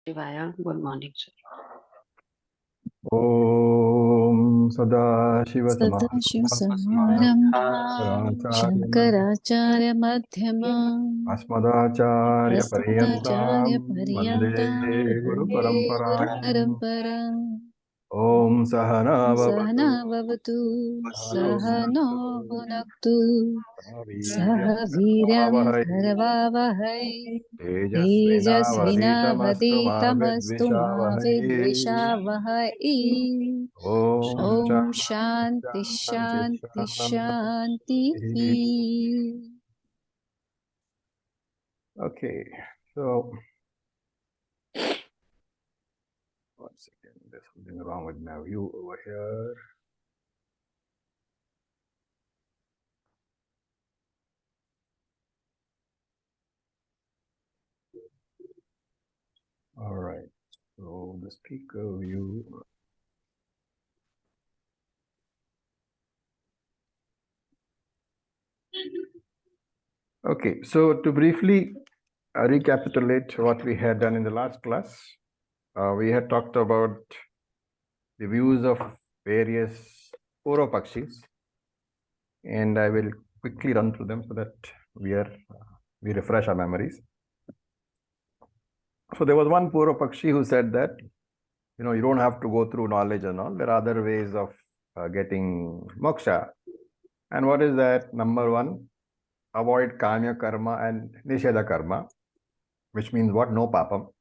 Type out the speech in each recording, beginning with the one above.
Shivaya. Good morning, sir. Om Sadashiva-samaramdham Shankaracharya-madhyamam Asmadacharya-paryamtam Vande Guru Vande Guru Paramparam. Paramparam. Om Sahana Vavatu Sahana Vavatu Sahano Sahano Bhunaktu Bhunaktu Sahaviryam Sahaviryam Karavavahai Karavavahai Tejasvinavaditamastu Tejasvinavaditamastu ma Mahavidvishavahai. Vidvishavahai. Om Om Shanti Shanti Shanti Shanti Shanti. Shanti. Okay, so one second, there's something wrong with my view over here. All right, so the speaker view. Okay, so to briefly recapitulate what we had done in the last class, we had talked about the views of various Purva-Pakshis, and I will quickly run through them so that we refresh our memories. So there was one Purva-Pakshi who said that, you don't have to go through knowledge and all. There are other ways of getting moksha. And what is that? Number one, avoid kamya karma and nisheda karma, which means what? No papam.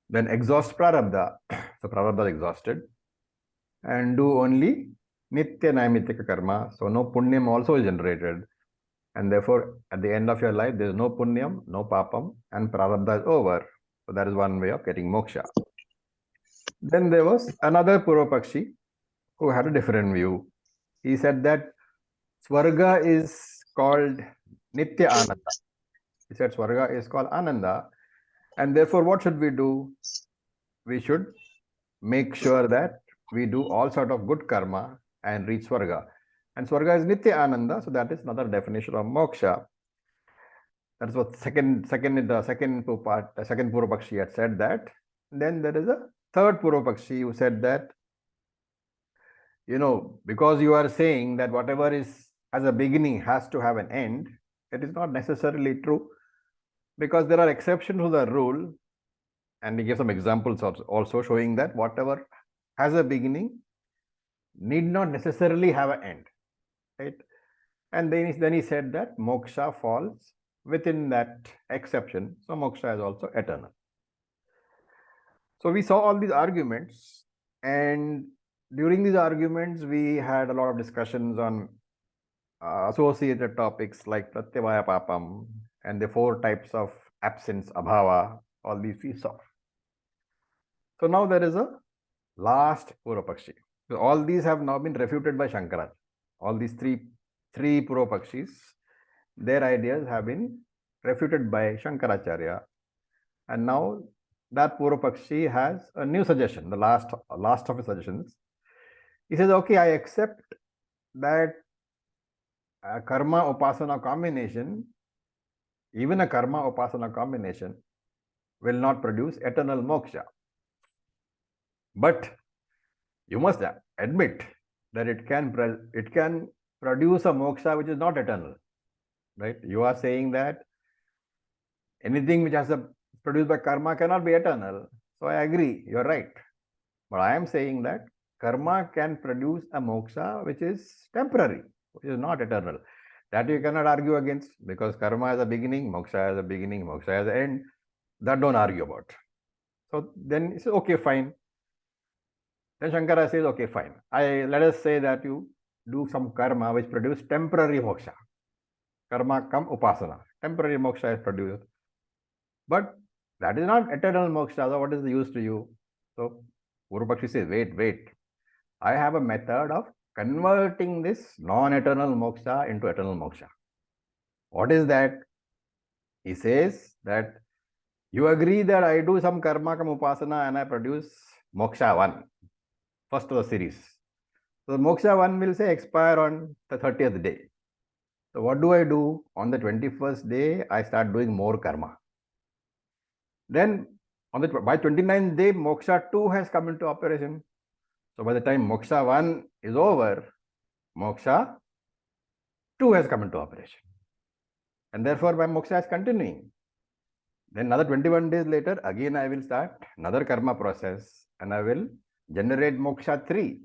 Then exhaust prarabdha. So prarabdha is exhausted. And do only nitya naimittika karma. So no punyam also is generated. And therefore, at the end of your life, there is no punyam, no papam, and prarabdha is over. So that is one way of getting moksha. Then there was another Purva-Pakshi who had a different view. He said that Swarga is called Nitya Ananda. He said Swarga is called Ananda. And therefore, what should we do? We should make sure that we do all sort of good karma and reach Swarga. And Swarga is Nitya Ananda. So that is another definition of moksha. That's what second Purva-Pakshi had said that. Then there is a third Purva-Pakshi who said that, because you are saying that whatever is as a beginning has to have an end, it is not necessarily true, because there are exceptions to the rule. And he gave some examples also showing that whatever has a beginning need not necessarily have an end, right? And then he said that moksha falls within that exception. So moksha is also eternal. So we saw all these arguments, and during these arguments, we had a lot of discussions on associated topics like pratyavaya papam and the 4 types of absence, abhava, all these we saw. So now there is a last Purva-Pakshi. So all these have now been refuted by Shankaracharya. All these three Purva-Pakshis, their ideas have been refuted by Shankaracharya. And now that Purva-Pakshi has a new suggestion, the last of his suggestions. He says, okay, I accept that a karma upasana combination, even a karma upasana combination, will not produce eternal moksha. But you must admit that it can produce a moksha which is not eternal, right? You are saying that anything which has produced by karma cannot be eternal. So I agree, you're right. But I am saying that karma can produce a moksha which is temporary, which is not eternal. That you cannot argue against, because karma has a beginning, moksha has a beginning, moksha has an end. That don't argue about. So then he says, okay, fine. Then Shankara says, okay, fine. Let us say that you do some karma which produce temporary moksha. Karma kam upasana. Temporary moksha is produced. But that is not eternal moksha. So what is the use to you? So Purva-Pakshi says, wait. I have a method of converting this non-eternal moksha into eternal moksha. What is that? He says that you agree that I do some karma kam upasana and I produce moksha 1, first of the series. So moksha 1 will say expire on the 30th day. So what do I do? On the 21st day, I start doing more karma. Then by 29th day, moksha 2 has come into operation. So by the time moksha 1 is over, moksha 2 has come into operation. And therefore, my moksha is continuing. Then another 21 days later, again I will start another karma process and I will generate moksha 3.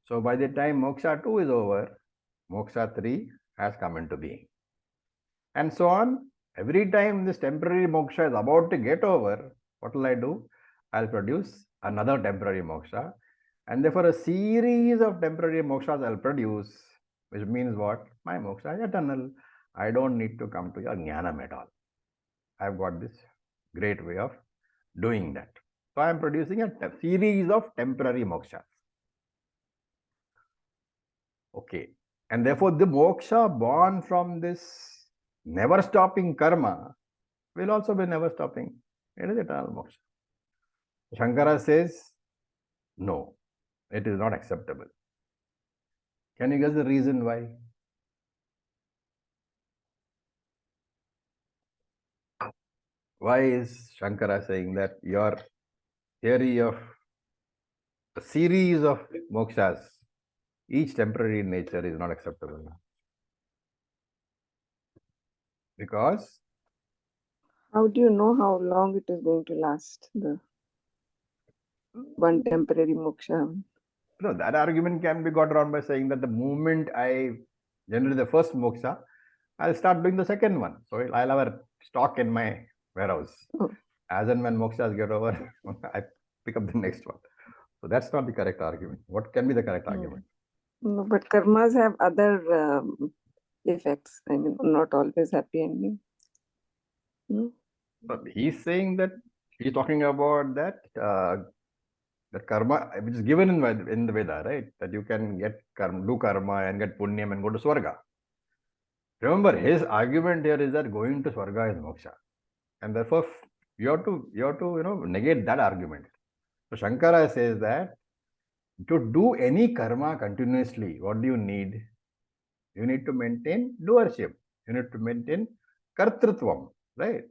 So by the time moksha 2 is over, moksha 3 has come into being. And so on. Every time this temporary moksha is about to get over, what will I do? I'll produce another temporary moksha. And therefore, a series of temporary mokshas I'll produce, which means what? My moksha is eternal. I don't need to come to your jnanam at all. I've got this great way of doing that. So I am producing a series of temporary mokshas. Okay. And therefore, the moksha born from this never stopping karma will also be never stopping. It is eternal moksha. Shankara says, no, it is not acceptable. Can you guess the reason why? Why is Shankara saying that your theory of a series of mokshas, each temporary in nature, is not acceptable? Because How do you know how long it is going to last? The one temporary moksha. no, that argument can be got around by saying that the moment I generate the first moksha, I'll start doing the second one. So I'll have a stock in my warehouse. Oh. As and when mokshas get over, I pick up the next one. So that's not the correct argument. What can be the correct argument? No, but karmas have other effects. I mean, not always happy ending. But he's saying that he's talking about that that karma which is given in the Veda, right? That you can get karma, do karma and get punyam and go to swarga. Remember, his argument here is that going to swarga is moksha, and therefore you have to negate that argument. So Shankara says that to do any karma continuously, what do you need? You need to maintain doership. You need to maintain kartrutvam, right?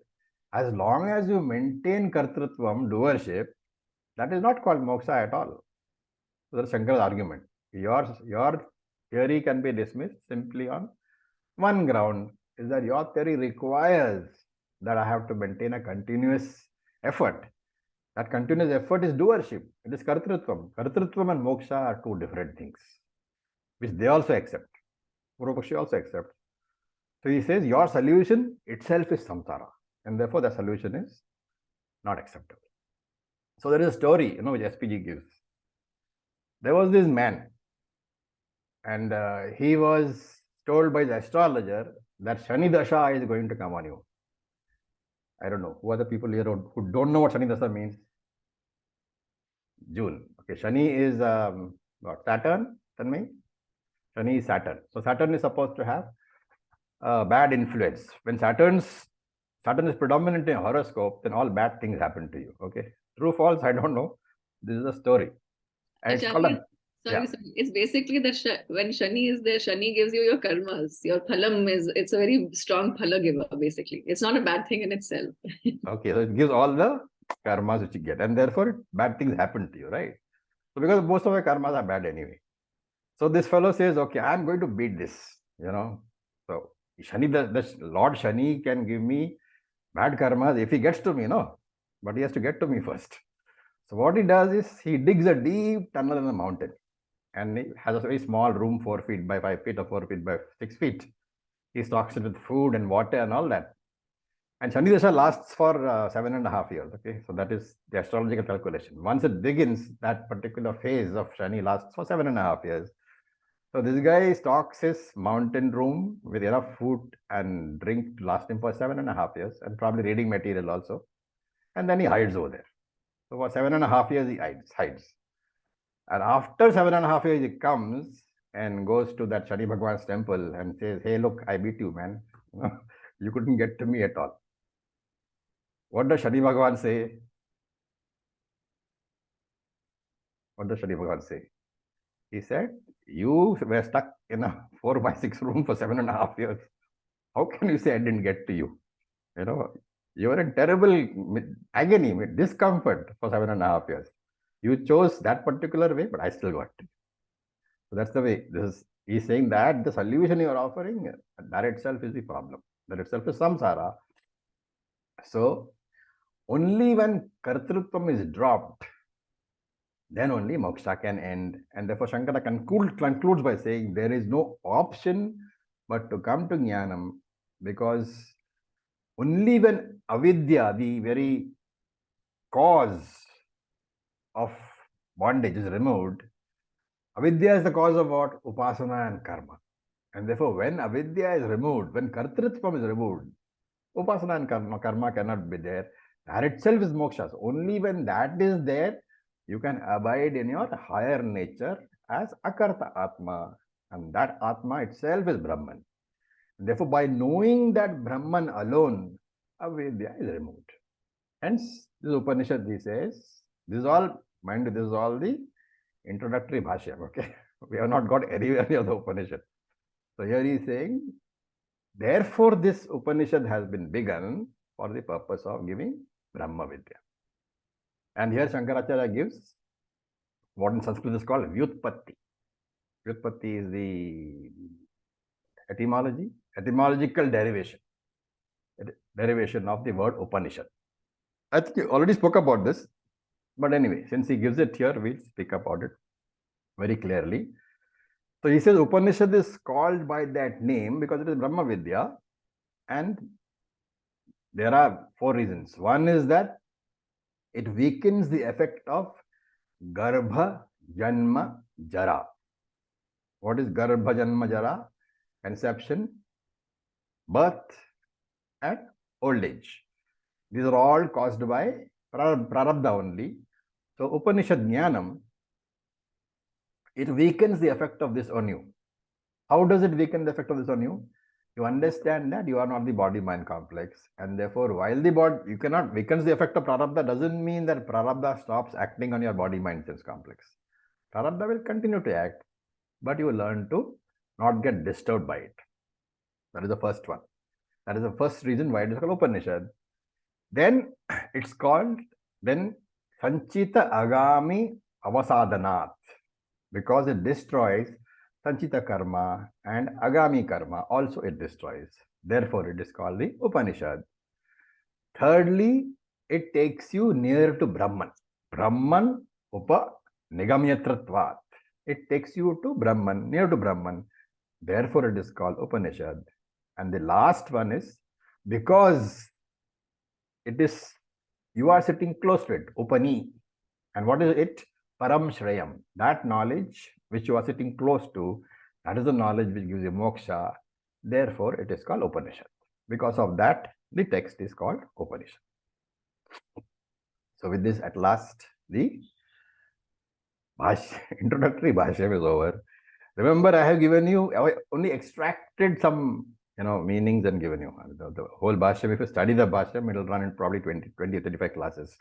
As long as you maintain kartrutvam, doership, that is not called moksha at all. So that's Shankara's argument. Your theory can be dismissed simply on one ground, is that your theory requires that I have to maintain a continuous effort. That continuous effort is doership. It is kartrutvam. Kartrutvam and moksha are two different things, which they also accept. Purvapakshi also accepts. So he says your solution itself is samsara, and therefore the solution is not acceptable. So there is a story, which SPG gives. There was this man, and he was told by the astrologer that Shani Dasha is going to come on you. I don't know who are the people here who don't know what Shani Dasha means. June. Okay, Shani is what, Saturn? Tanmay? Shani is Saturn. So Saturn is supposed to have bad influence. When Saturn is predominant in horoscope, then all bad things happen to you. Okay, true, false, I don't know. This is a story. And it's called Sorry, it's basically that when Shani is there, Shani gives you your karmas. Your phalam it's a very strong phala giver, basically. It's not a bad thing in itself. Okay, so it gives all the karmas which you get, and therefore bad things happen to you, right? So because most of the karmas are bad anyway. So this fellow says, okay, I'm going to beat this, So Shani, the Lord Shani can give me bad karmas if he gets to me, but he has to get to me first. So what he does is he digs a deep tunnel in the mountain, and he has a very small room, 4 feet by 5 feet or 4 feet by 6 feet. He stocks it with food and water and all that. And Shani Dasha lasts for 7.5 years. Okay, so that is the astrological calculation. Once it begins, that particular phase of Shani lasts for 7.5 years. So this guy stocks his mountain room with enough food and drink to last him for 7.5 years, and probably reading material also. And then he hides over there. So for 7.5 years he hides. And after 7.5 years, he comes and goes to that Shani Bhagwan's temple and says, hey, look, I beat you, man. You couldn't get to me at all. What does Shani Bhagwan say? What does Shani Bhagwan say? He said, you were stuck in a 4x6 room for 7.5 years. How can you say I didn't get to you? You were in terrible agony, discomfort for 7.5 years. You chose that particular way, but I still got it. So that's the way. He's saying that the solution you are offering, that itself is the problem. That itself is samsara. So only when kartrutvam is dropped, then only moksha can end. And therefore Shankara concludes by saying there is no option but to come to jnanam, because only when avidya, the very cause of bondage, is removed, avidya is the cause of what? Upasana and karma. And therefore, when avidya is removed, when kartrutvam is removed, upasana and karma cannot be there. That itself is moksha. So only when that is there, you can abide in your higher nature as akarta atma. And that atma itself is Brahman. And therefore, by knowing that Brahman alone, avidya is removed. Hence, this Upanishad, he says, this is all, mind you, this is all the introductory bhashya, okay? We have not got anywhere near the Upanishad. So here he is saying, therefore this Upanishad has been begun for the purpose of giving Brahma Vidya. And here Shankaracharya gives what in Sanskrit is called Vyutpatti. Vyutpatti is the etymological derivation of the word Upanishad. I think you already spoke about this, but anyway, since he gives it here, we'll speak about it very clearly. So he says Upanishad is called by that name because it is Brahma Vidya, and there are 4 reasons. One is that it weakens the effect of Garbha, Janma, Jara. What is Garbha, Janma, Jara? Conception, birth, and old age. These are all caused by Prarabdha only. So Upanishad Jnanam, it weakens the effect of this on you. How does it weaken the effect of this on you? You understand that you are not the body-mind complex, and therefore, while the body, you cannot weakens the effect of Prarabdha, doesn't mean that Prarabdha stops acting on your body-mind sense complex. Prarabdha will continue to act, but you will learn to not get disturbed by it. That is the first one. That is the first reason why it is called Upanishad. Then it's called Sanchita Agami Avasadanat, because it destroys Sanchita Karma and Agami Karma, also it destroys. Therefore, it is called the Upanishad. Thirdly, it takes you near to Brahman. Brahman Upa Nigamyatratvat. It takes you to Brahman, near to Brahman. Therefore, it is called Upanishad. And the last one is because it is, you are sitting close to it, Upani. And what is it? Param Shreyam. That knowledge which you are sitting close to, that is the knowledge which gives you moksha. Therefore, it is called Upanishad. Because of that, the text is called Upanishad. So with this, at last, the introductory bhashya is over. Remember, I have given you, I only extracted some meanings and given you. The whole bhashya, if you study the bhashya, it will run in probably 20 or 35 classes.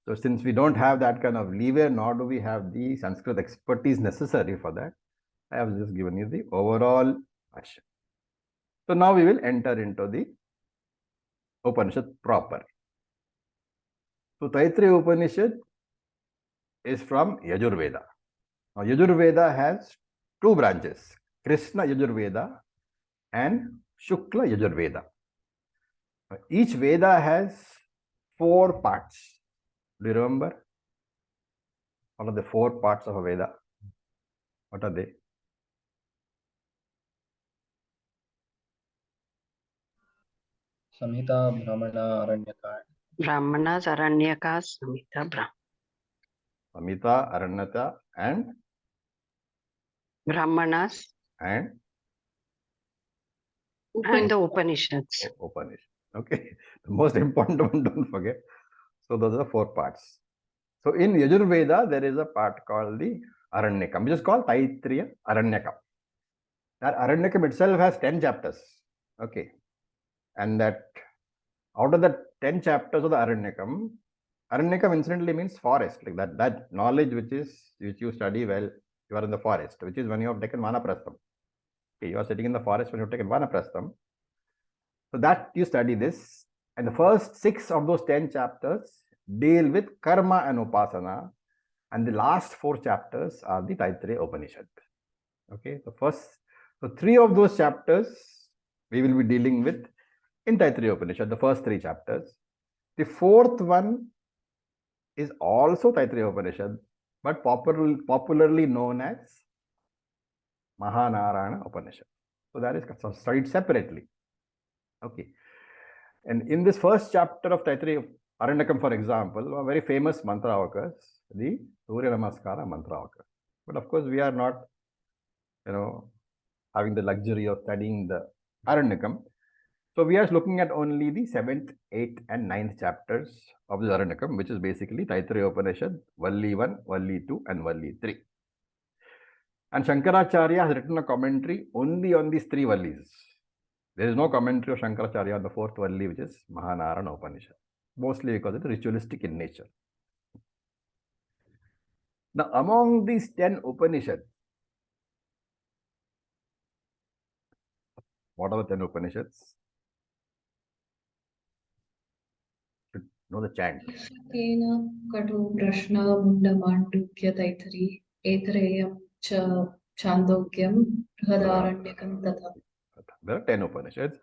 So since we don't have that kind of leeway, nor do we have the Sanskrit expertise necessary for that, I have just given you the overall bhashya. So now we will enter into the Upanishad proper. So Taittiriya Upanishad is from Yajurveda. Now Yajurveda has 2 branches, Krishna Yajurveda and Shukla Yajurveda. Each Veda has 4 parts. Do you remember? What are the 4 parts of a Veda? What are they? Samhita, Brahmana, Aranyaka. Brahmanas, Aranyakas, Samhita, Samhita, Aranyaka, and Brahmanas, and the Upanishads. Upanishad. Okay. The most important one, don't forget. So those are the 4 parts. So in Yajurveda, there is a part called the Aranyakam, which is called Taittiriya Aranyakam. That Aranyakam itself has 10 chapters. Okay. And that out of the 10 chapters of the Aranyakam incidentally means forest, like that knowledge which you study while you are in the forest, which is when you have taken Vanaprastham. Okay, you are sitting in the forest when you have taken Vanaprastham. So that you study this, And the first 6 of those 10 chapters deal with karma and upasana. And the last 4 chapters are the Taittiriya Upanishad. Okay, so 3 of those chapters we will be dealing with in Taittiriya Upanishad, the first 3 chapters. The 4th one is also Taittiriya Upanishad, but popularly known as Mahanarayana Upanishad. So that is studied separately. Okay. And in this first chapter of Taittiriya Aranyakam, for example, a very famous mantra occurs, the Surya Namaskara mantra occurs. But of course, we are not, having the luxury of studying the Aranyakam. So we are looking at only the 7th, 8th, and 9th chapters of the Aranyakam, which is basically Taittiriya Upanishad, Valli 1, Valli 2, and Valli 3. And Shankaracharya has written a commentary only on these 3 Vallis. There is no commentary of Shankaracharya on the 4th Valli, which is Mahanarayana Upanishad, mostly because it is ritualistic in nature. Now, among these 10 Upanishads, what are the 10 Upanishads? You know the chant. Kena Katu Prashna Munda Mandukya Taittiri Etareyam Cha Chandokyam Brihadaranyakam Tatha. There are 10 Upanishads.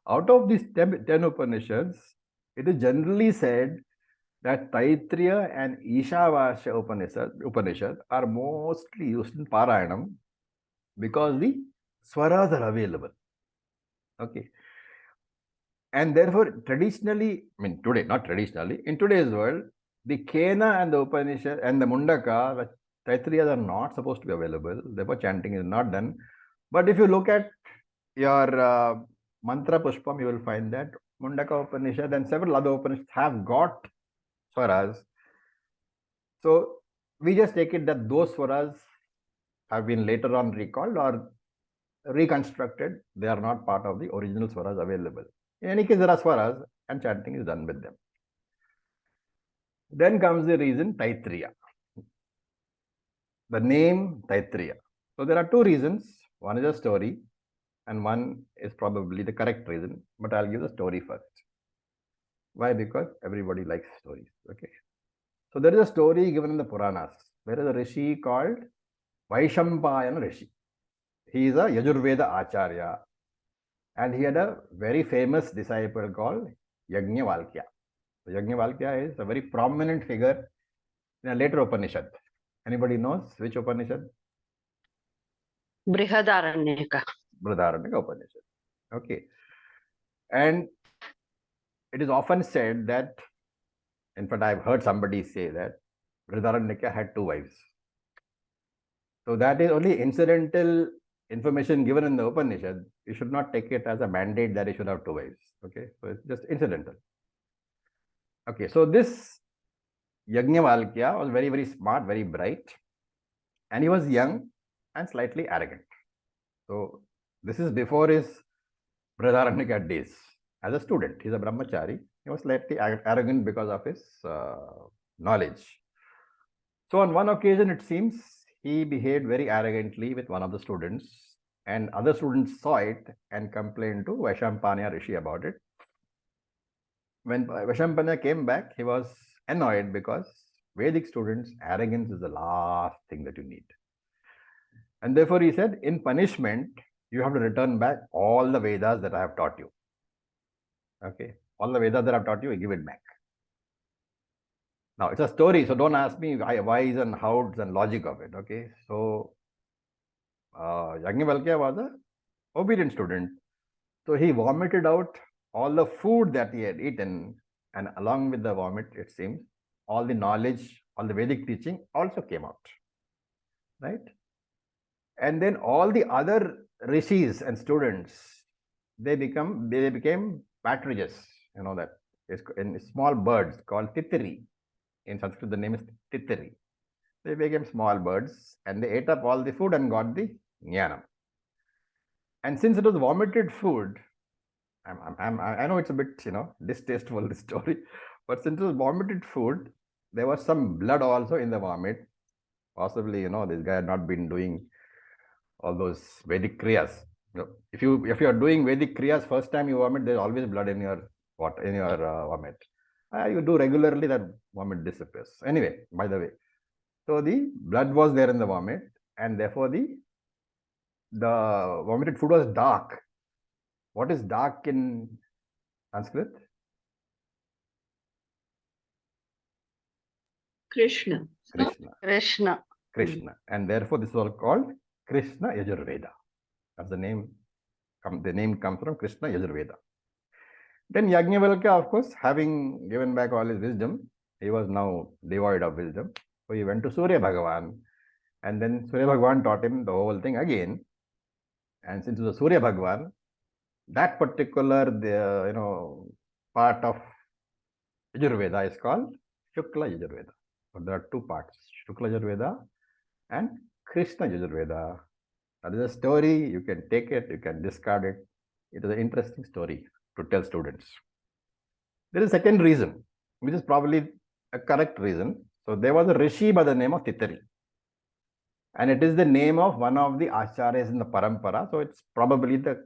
Out of these 10 Upanishads, it is generally said that Taittiriya and Ishavasya Upanishad are mostly used in Parayanam because the swaras are available. Okay. And therefore, traditionally, today, not traditionally, in today's world, the Kena and the Upanishad and the Mundaka, the Taittiriya are not supposed to be available. Therefore, chanting is not done. But if you look at your mantra pushpam, you will find that Mundaka Upanishad and several other Upanishads have got swaras. So we just take it that those swaras have been later on recalled or reconstructed. They are not part of the original swaras available. In any case, there are swaras and chanting is done with them. Then comes the reason Taittiriya. The name Taittiriya. So there are 2 reasons. One is a story and one is probably the correct reason, but I'll give the story first. Why? Because everybody likes stories. Okay. So there is a story given in the Puranas. There is a rishi called Vaishampayana Rishi. He is a Yajurveda Acharya. And he had a very famous disciple called Yajnavalkya. So Yajnavalkya is a very prominent figure in a later Upanishad. Anybody knows which Upanishad? Brihadaranyaka. Brihadaranyaka Upanishad. Okay. And it is often said that, in fact, I've heard somebody say that Brihadaranyaka had 2 wives. So that is only incidental information given in the Upanishad. You should not take it as a mandate that he should have 2 wives. Okay, so it's just incidental. Okay, so this Yajnavalkya was very, very smart, very bright, and he was young and slightly arrogant. So this is before his Brihadaranyaka days. As a student, he's a brahmachari. He was slightly arrogant because of his knowledge. So on one occasion, it seems he behaved very arrogantly with one of the students, and other students saw it and complained to Vaishampayana Rishi about it. When Vaishampayana came back, he was annoyed because Vedic students, arrogance is the last thing that you need. And therefore he said, in punishment, you have to return back all the Vedas that I have taught you. Okay, all the Vedas that I have taught you, I give it back. Now, it's a story, so don't ask me whys and hows and logic of it. Okay, so Yajnavalkya was an obedient student. So he vomited out all the food that he had eaten, and along with the vomit, it seems, all the knowledge, all the Vedic teaching also came out. Right? And then all the other rishis and students, they became partridges, that is in small birds called Tittiri. In Sanskrit, the name is Tittiri. They became small birds and they ate up all the food and got the jnanam. And since it was vomited food, I know it's a bit, distasteful, this story, but since it was vomited food, there was some blood also in the vomit. Possibly, this guy had not been doing all those Vedic kriyas. If you are doing Vedic kriyas, first time you vomit, there's always blood in your water, in your vomit. You do regularly, that vomit disappears. Anyway, by the way, so the blood was there in the vomit, and therefore the vomited food was dark. What is dark in Sanskrit? Krishna. Krishna. Krishna. And therefore this is all called Krishna Yajurveda. That's the name. The name comes from Krishna Yajurveda. Then Yajnavalkya, of course, having given back all his wisdom, he was now devoid of wisdom. So he went to Surya Bhagavan, and then Surya Bhagavan taught him the whole thing again. And since it was Surya Bhagavan, that particular part of Yajurveda is called Shukla Yajurveda. So there are two parts, Shukla Yajurveda and Krishna Yajurveda. That is a story. You can take it, you can discard it. It is an interesting story to tell students. There is a second reason, which is probably a correct reason. So there was a rishi by the name of Taittiriya. And it is the name of one of the Acharyas in the Parampara. So it's probably the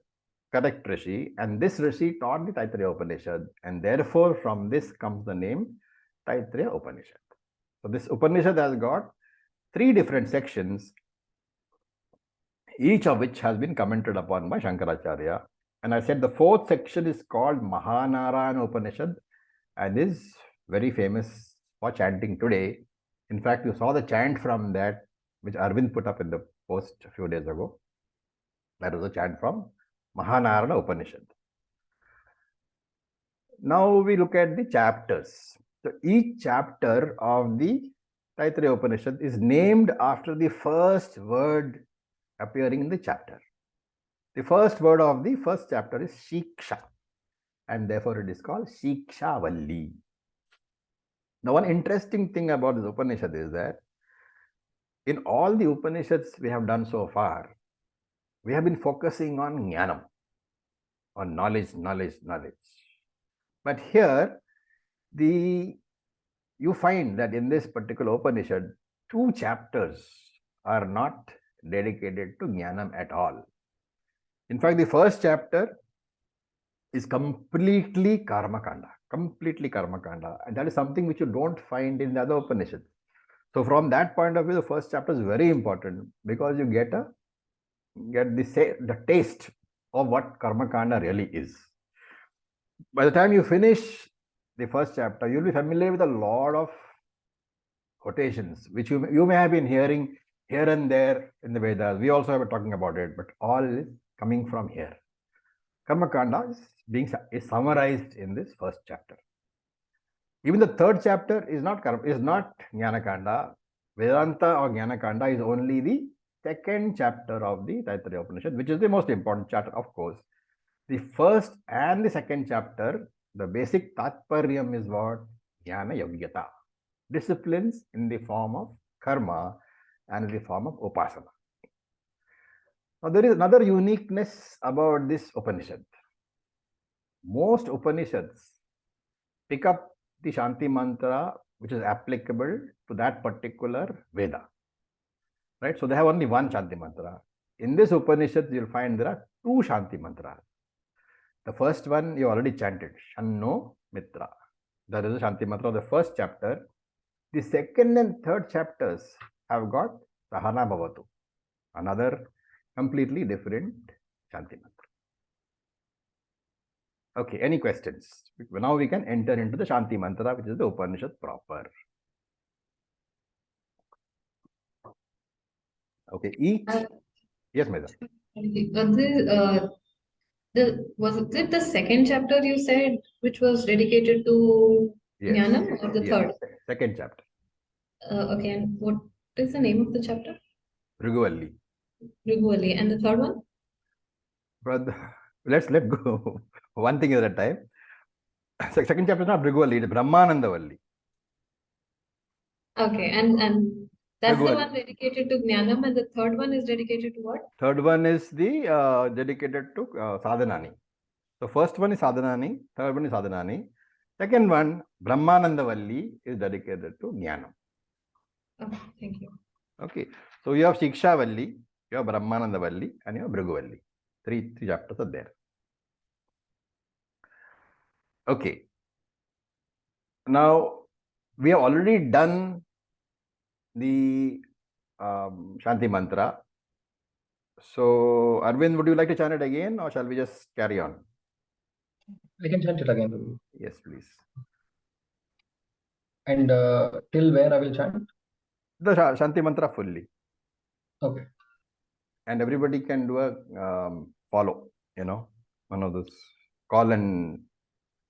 correct rishi. And this rishi taught the Taittiriya Upanishad. And therefore, from this comes the name Taittiriya Upanishad. So this Upanishad has got 3 different sections, each of which has been commented upon by Shankaracharya. And I said the 4th section is called Mahanarayana Upanishad and is very famous for chanting today. In fact, you saw the chant from that, which Arvind put up in the post a few days ago. That was a chant from Mahanarayana Upanishad. Now we look at the chapters. So each chapter of the Taittiriya Upanishad is named after the first word appearing in the chapter. The first word of the first chapter is Shiksha, and therefore it is called Shikshavalli. Now, one interesting thing about this Upanishad is that in all the Upanishads we have done so far, we have been focusing on Jnanam, on knowledge. But here, you find that in this particular Upanishad, 2 chapters are not dedicated to Jnanam at all. In fact, the first chapter is completely Karma Kanda, and that is something which you don't find in the other Upanishads. So from that point of view, the first chapter is very important because you get the taste of what Karma Kanda really is. By the time you finish the first chapter, you'll be familiar with a lot of quotations which you may have been hearing here and there in the Vedas. We also have been talking about it, but all is coming from here. Karma Kanda is summarized in this first chapter. Even the 3rd chapter is not Jnana Kanda. Vedanta or Jnana Kanda is only the 2nd chapter of the Taittiriya Upanishad, which is the most important chapter, of course. The 1st and the 2nd chapter, the basic Tattparyam is what? Jnana Yogyata. Disciplines in the form of karma and in the form of upasana. Now, there is another uniqueness about this Upanishad. Most Upanishads pick up the Shanti mantra which is applicable to that particular Veda. Right? So they have only one Shanti mantra. In this Upanishad, you'll find there are 2 Shanti mantras. The first one you already chanted, Shanno Mitra. That is the Shanti mantra of the first chapter. The 2nd and 3rd chapters have got Sahana Bhavatu, another completely different Shanti mantra. Okay, any questions? Now we can enter into the Shanti mantra, which is the Upanishad proper. Okay, each. Yes, Maida. Was it the 2nd chapter you said, which was dedicated to Yes. Jnanam, or the 3rd? 2nd chapter. Okay, and what is the name of the chapter? Bhriguvalli. Bhriguvalli. And the 3rd one? Brother, let's go one thing at a time. 2nd chapter is not Bhriguvalli, it is Brahmanandavalli. Okay, and that's the Bhriguvalli. one dedicated to Jnanam, and the 3rd one is dedicated to what? 3rd one is the dedicated to Sadhanani. So first one is Sadhanani, 3rd one is Sadhanani. 2nd one, Brahmanandavalli, is dedicated to Jnanam. Okay, thank you. Okay, so you have Shikshavalli, you have Brahmanandavalli, and you have Bhriguvalli. Three chapters are there. Okay. Now, we have already done the Shanti Mantra. So, Arvind, would you like to chant it again, or shall we just carry on? We can chant it again, Ravi. Yes, please. And till where I will chant? The Shanti Mantra fully. Okay. And everybody can do a follow, one of those call and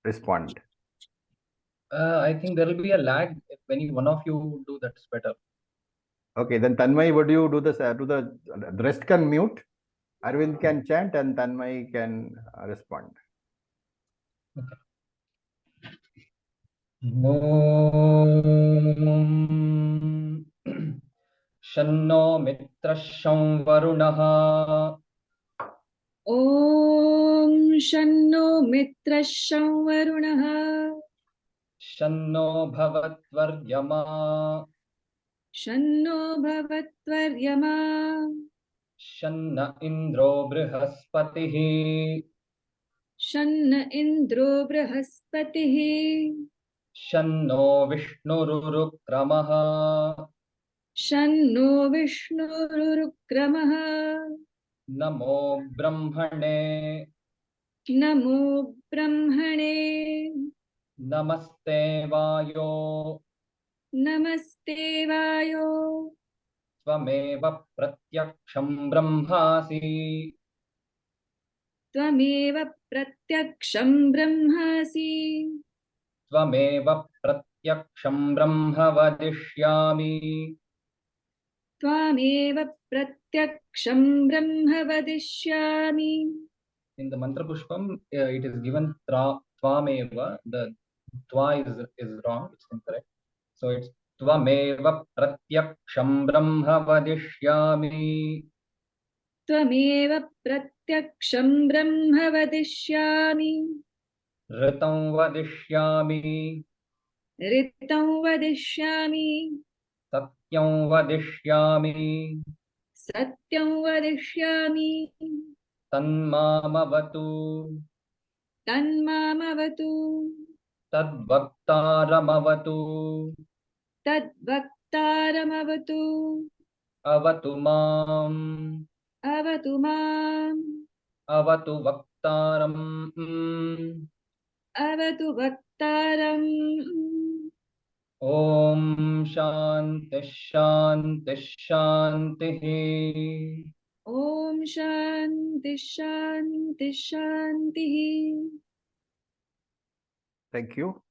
respond. I think there will be a lag. If one of you do, that's better. Okay, then Tanmay, would you do this? The rest can mute. Arvind can chant and Tanmay can respond. Om Shanno Mitrasham Varunaha Om Shanno Mitrasham Varunaha Shanno Bhavatvaryama Shanno Bhavatvaryama Shanna Indro Brihaspatihi Shanna Indro Brihaspatihi Shanno Vishnururukramaha Shanno Vishnurukramaha Namo Brahmane Namo Brahmane Namaste Vayo Namaste Vayo Tvameva Pratyaksham Brahmasi Tvameva Pratyaksham Brahmasi Tvameva Pratyaksham Brahma Vadishyami Tvameva Pratyaksham Brahma Vadishyami. In the Mantra Pushpam, it is given Tvameva. The Tva is wrong, it's incorrect. So it's Tvameva Pratyaksham Brahma Vadishyami. Tvameva Pratyaksham Brahma Vadishyami. Ritam Vadishyami. Ritam Vadishyami. Satyam Vadishyami. Satyam Vadishyami. Tanmamavatu. Tanmamavatu. Tadbhaktaramavatu. Tadbhaktaramavatu. Avatu mam. Avatu mam. Avatu Vaktaram. Avatu Bhaktaram. Om Shanti Shanti Shanti. Om Shanti Shanti Shanti. Thank you.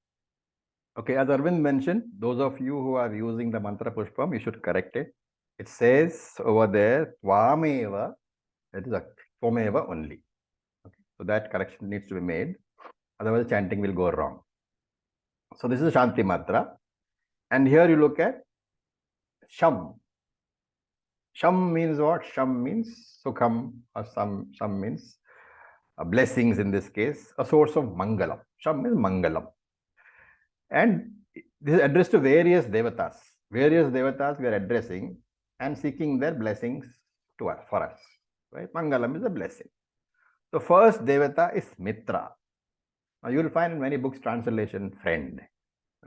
Okay, as Arvind mentioned, those of you who are using the Mantra Pushpam, you should correct it. It says over there, Tvameva, that is a Tvameva only. Okay, so that correction needs to be made. Otherwise, chanting will go wrong. So this is Shanti Mantra. And here you look at Sham. Sham means what? Sham means Sukham, or Sham means blessings in this case, a source of Mangalam. Sham means Mangalam. And this is addressed to various devatas. Various devatas we are addressing and seeking their blessings to us, for us. Right? Mangalam is a blessing. So first devata is Mitra. Now you will find in many books translation friend.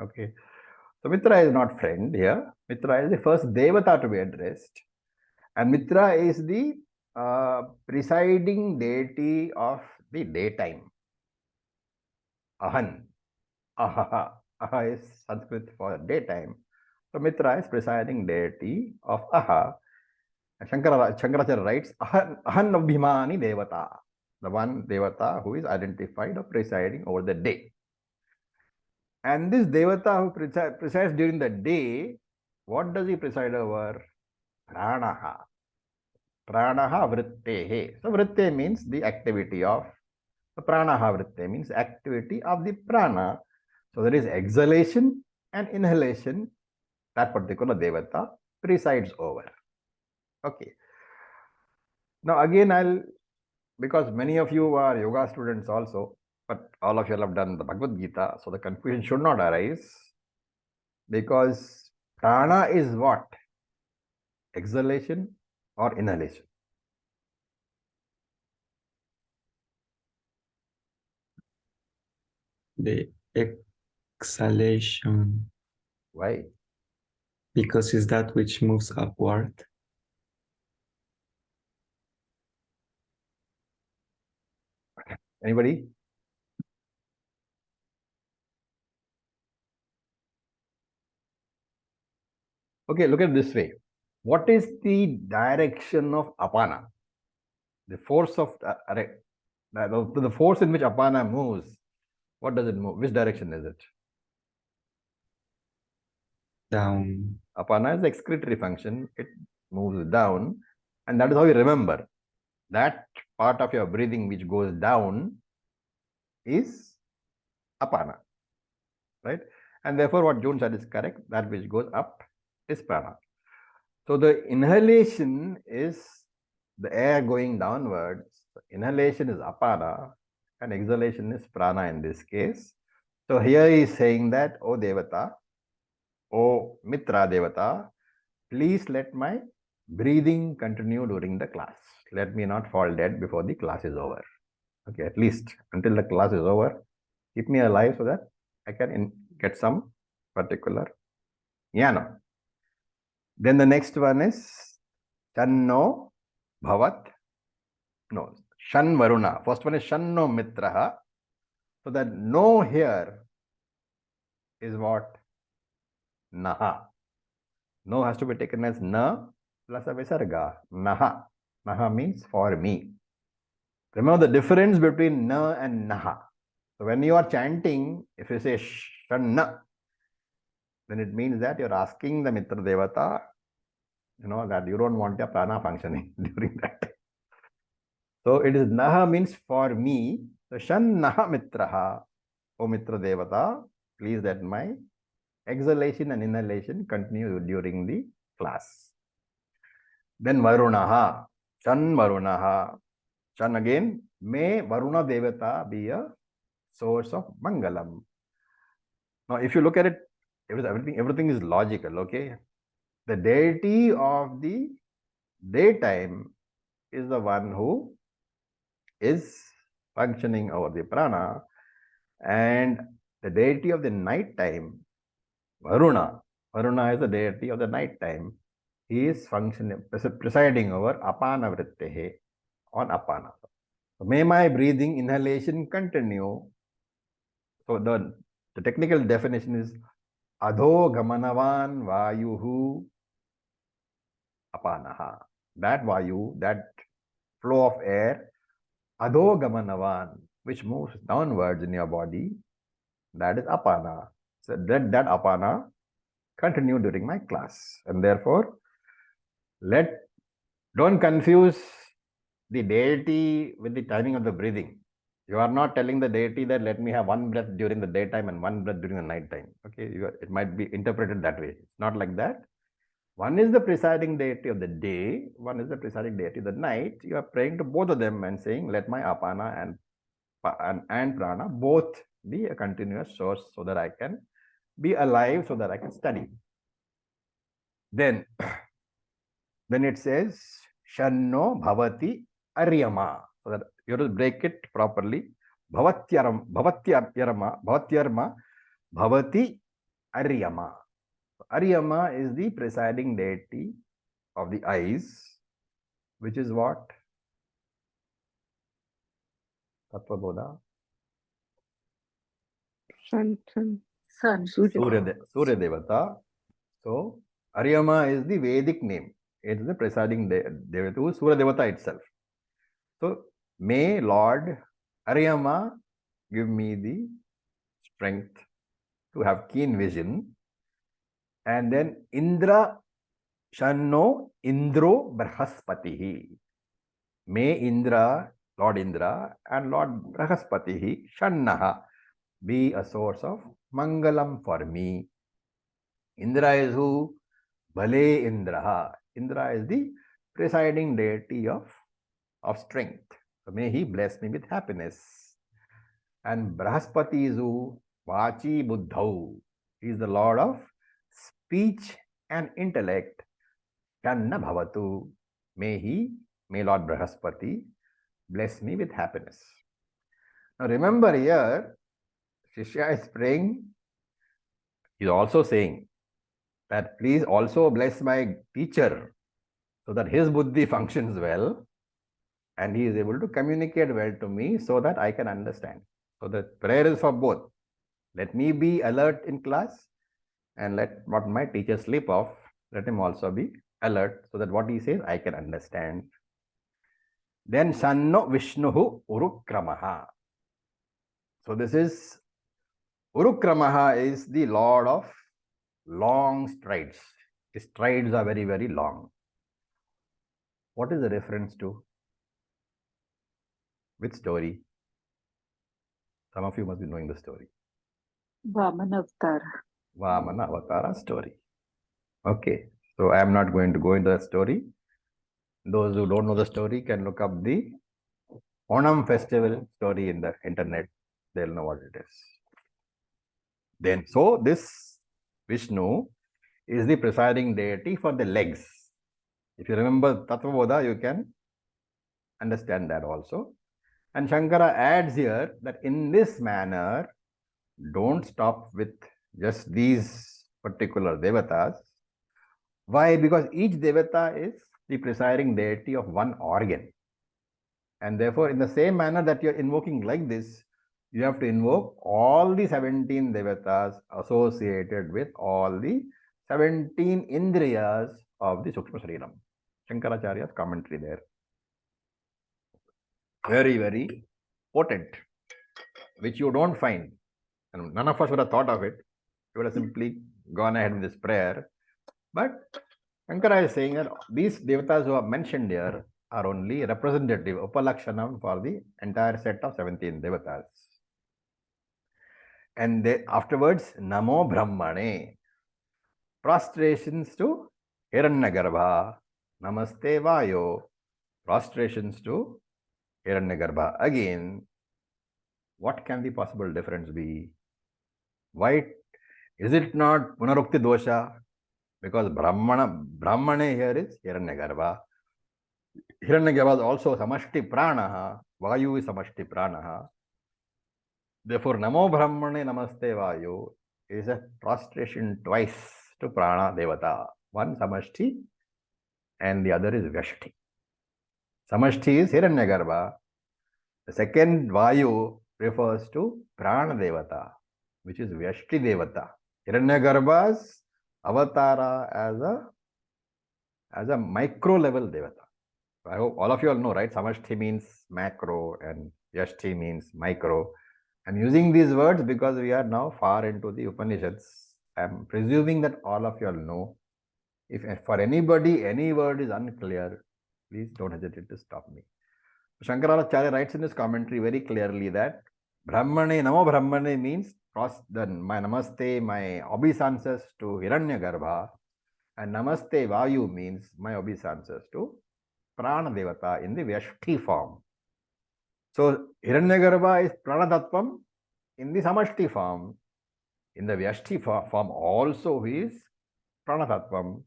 Okay. So Mitra is not friend here. Mitra is the first devata to be addressed. And Mitra is the presiding deity of the daytime. Ahan. Aha. Aha is Sanskrit for daytime. So Mitra is presiding deity of Aha. Shankaracharya writes, Ahan Abhimani Devata. The one Devata who is identified or presiding over the day. And this Devata who presides during the day, what does he preside over? Pranaha. Pranaha Vrittehe. So Vritte means the activity of, the Pranaha Vritte means activity of the prana. So there is exhalation and inhalation that particular Devata presides over. Okay. Now again, because many of you are yoga students also, but all of you have done the Bhagavad Gita, so the confusion should not arise, because prana is what? Exhalation or inhalation? The exhalation, Why? because it's that which moves upward. Anybody? Okay, look at it this way. What is the direction of apana? The force of the force in which apana moves. What does it move? Which direction is it? Down. Apana is the excretory function. It moves down, and that is how you remember. That part of your breathing which goes down is apana, right? And therefore, what June said is correct. That which goes up is prana. So the inhalation is the air going downwards. Inhalation is apana, and exhalation is prana in this case. So here he is saying that, O Devata, O Mitra Devata, please let my breathing continue during the class. Let me not fall dead before the class is over. Okay, at least until the class is over, keep me alive so that I can get some particular jnana. Then the next one is Shanno Bhavat. No, Shan Varuna. First one is Shanno Mitraha. So that no here is what? Naha. No has to be taken as na plus a visarga. Naha. Naha means for me. Remember the difference between na and naha. So when you are chanting, if you say Shanna, then it means that you're asking the Mitra Devata, that you don't want your prana functioning during that time. So it is naha means for me. So Shannaha Mitraha, O Mitra Devata, please let my exhalation and inhalation continue during the class. Then Varunaha, Shan Varunaha. Shan again, may Varuna Devata be a source of Mangalam. Now, if you look at it, everything is logical, okay? The deity of the daytime is the one who is functioning over the prana, and the deity of the night time, Varuna is the deity of the night time. He is functioning, presiding over apana vrittehe, on apana. So may my breathing, inhalation continue. So the technical definition is adho gamanavan vayuhu apanaha. That vayu, that flow of air, adho gamanavan, which moves downwards in your body, that is apana. So let that apana continue during my class. And therefore, don't confuse the deity with the timing of the breathing. You are not telling the deity that let me have one breath during the daytime and one breath during the night time. Okay, it might be interpreted that way. It's not like that. One is the presiding deity of the day, one is the presiding deity of the night. You are praying to both of them and saying, let my apana and prana both be a continuous source so that I can be alive, so that I can study. Then it says, Shanno Bhavati Aryama. So that you have to break it properly. Bhavatyarma, Bhavati Aryama. Aryama is the presiding deity of the eyes, which is what? Tattva Bodha? Sun. Surya Devata. So, Aryama is the Vedic name. It is the presiding devata who is Surya Devata itself. So, may Lord Aryama give me the strength to have keen vision. And then Indra Shanno Indro Brahaspatihi. May Indra, Lord Indra and Lord Brahaspatihi Shannaha be a source of Mangalam for me. Indra is who? Bale Indraha. Indra is the presiding deity of strength. So may he bless me with happiness. And Brahaspati is who? Vachi Buddhau. He is the Lord of speech and intellect. Shanna Bhavatu. May Lord Brahaspati bless me with happiness. Now remember here, Shishya is praying. He's also saying that please also bless my teacher so that his buddhi functions well and he is able to communicate well to me so that I can understand. So the prayer is for both. Let me be alert in class and let not my teacher slip off. Let him also be alert so that what he says I can understand. Then Sanno Vishnuhu Urukramaha. So this is Urukramaha is the Lord of long strides. His strides are very, very long. What is the reference to? Which story? Some of you must be knowing the story. Vamana Avatar. Vamana Avatara story. Okay, so I am not going to go into that story. Those who don't know the story can look up the Onam festival story in the internet. They'll know what it is. Then, so this Vishnu is the presiding deity for the legs. If you remember Tattvabodha, you can understand that also. And Shankara adds here that in this manner, don't stop with just these particular devatas. Why? Because each devata is the presiding deity of one organ. And therefore, in the same manner that you're invoking like this, you have to invoke all the 17 devatas associated with all the 17 indriyas of the Sukshma Shariram. Shankaracharya's commentary there. Very, very potent, which you don't find. And none of us would have thought of it. We would have simply gone ahead with this prayer. But Shankara is saying that these devatas who are mentioned here are only representative, upalakshanam for the entire set of 17 devatas. And they, afterwards, Namo Brahmane, prostrations to Hiranyagarbha, Namaste Vayo, prostrations to Hiranyagarbha. Again, what can the possible difference be? Why is it not Punarukti dosha? Because Brahmane here is Hiranyagarbha. Hiranyagarbha is also Samashti Pranaha, Vayu is Samashti Pranaha. Therefore, Namo Brahmane Namaste Vayu is a prostration twice to Prana Devata. One Samashti and the other is Vyashti. Samashti is Hiranyagarbha. The second Vayu refers to Prana Devata, which is Vyashti Devata. Hiranyagarbha's avatara as a micro level Devata. So I hope all of you all know, right? Samashti means macro and Vyashti means micro. I'm using these words because we are now far into the Upanishads. I'm presuming that all of you all know. If for anybody any word is unclear, please don't hesitate to stop me. Shankaracharya writes in his commentary very clearly that Brahmane, Namo Brahmane means my Namaste, my obeisances to Hiranyagarbha, and Namaste Vayu means my obeisances to Prana Devata in the Vyashti form. So Hiranyagarbha is Pranatattvam in the Samashti form. In the Vyashti form also he is Pranatattvam.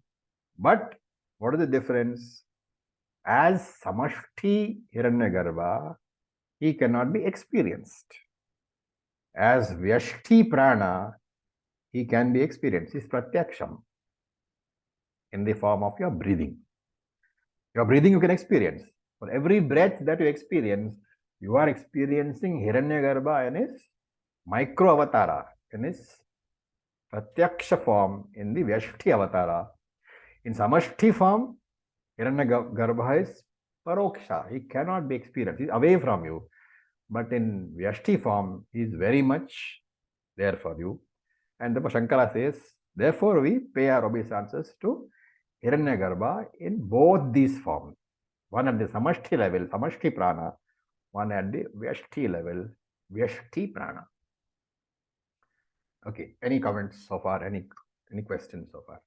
But what is the difference? As Samashti Hiranyagarbha, he cannot be experienced. As Vyashti Prana, he can be experienced. He is Pratyaksham in the form of your breathing. Your breathing you can experience. For every breath that you experience, you are experiencing Hiranyagarbha in his micro avatara, in his Pratyaksha form, in the Vyashti avatara. In Samashti form, Hiranyagarbha is Paroksha. He cannot be experienced. He is away from you. But in Vyashti form, he is very much there for you. And therefore Shankara says, therefore we pay our obeisances to Hiranyagarbha in both these forms. One at the Samashti level, Samashti Prana, one at the Vyashti level, Vyashti Prana. Okay, any comments so far? Any questions so far?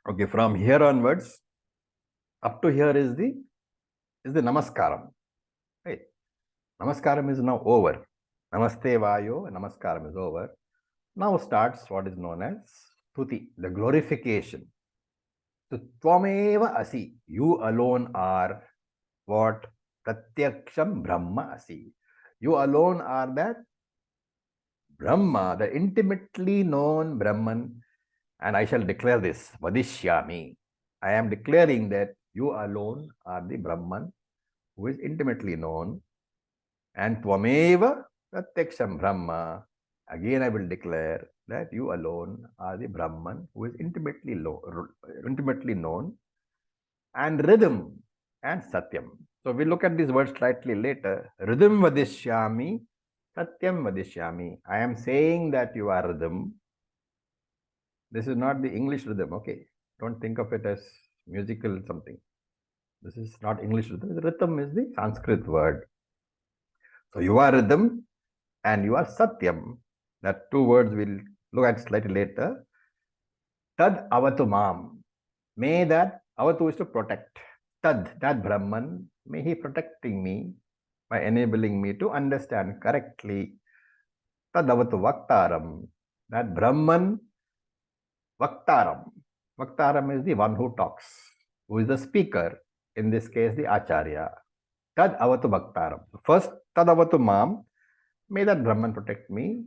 Okay, from here onwards, up to here is the Namaskaram. Right? Namaskaram is now over. Namaste Vayo, Namaskaram is over. Now starts what is known as Stuti, the glorification. So, Tvameva Asi, you alone are what? Pratyaksham Brahma Asi. You alone are that Brahma, the intimately known Brahman, and I shall declare this, Vadishyami. I am declaring that you alone are the Brahman who is intimately known, and Tvameva Pratyaksham Brahma. Again, I will declare that you alone are the Brahman who is intimately known, and rhythm and Satyam. So we look at these words slightly later. Rhythm Vadishyami, Satyam Vadishyami. I am saying that you are rhythm. This is not the English rhythm, okay? Don't think of it as musical something. This is not English rhythm. The rhythm is the Sanskrit word. So you are rhythm and you are Satyam. That two words we'll look at slightly later. Tad avatu mam. May that avatu is to protect. Tad, that Brahman, may he protecting me by enabling me to understand correctly. Tad avatu vaktaram. That Brahman, vaktaram. Vaktaram is the one who talks, who is the speaker, in this case the Acharya. Tad avatu vaktaram. First, tad avatu mam. May that Brahman protect me.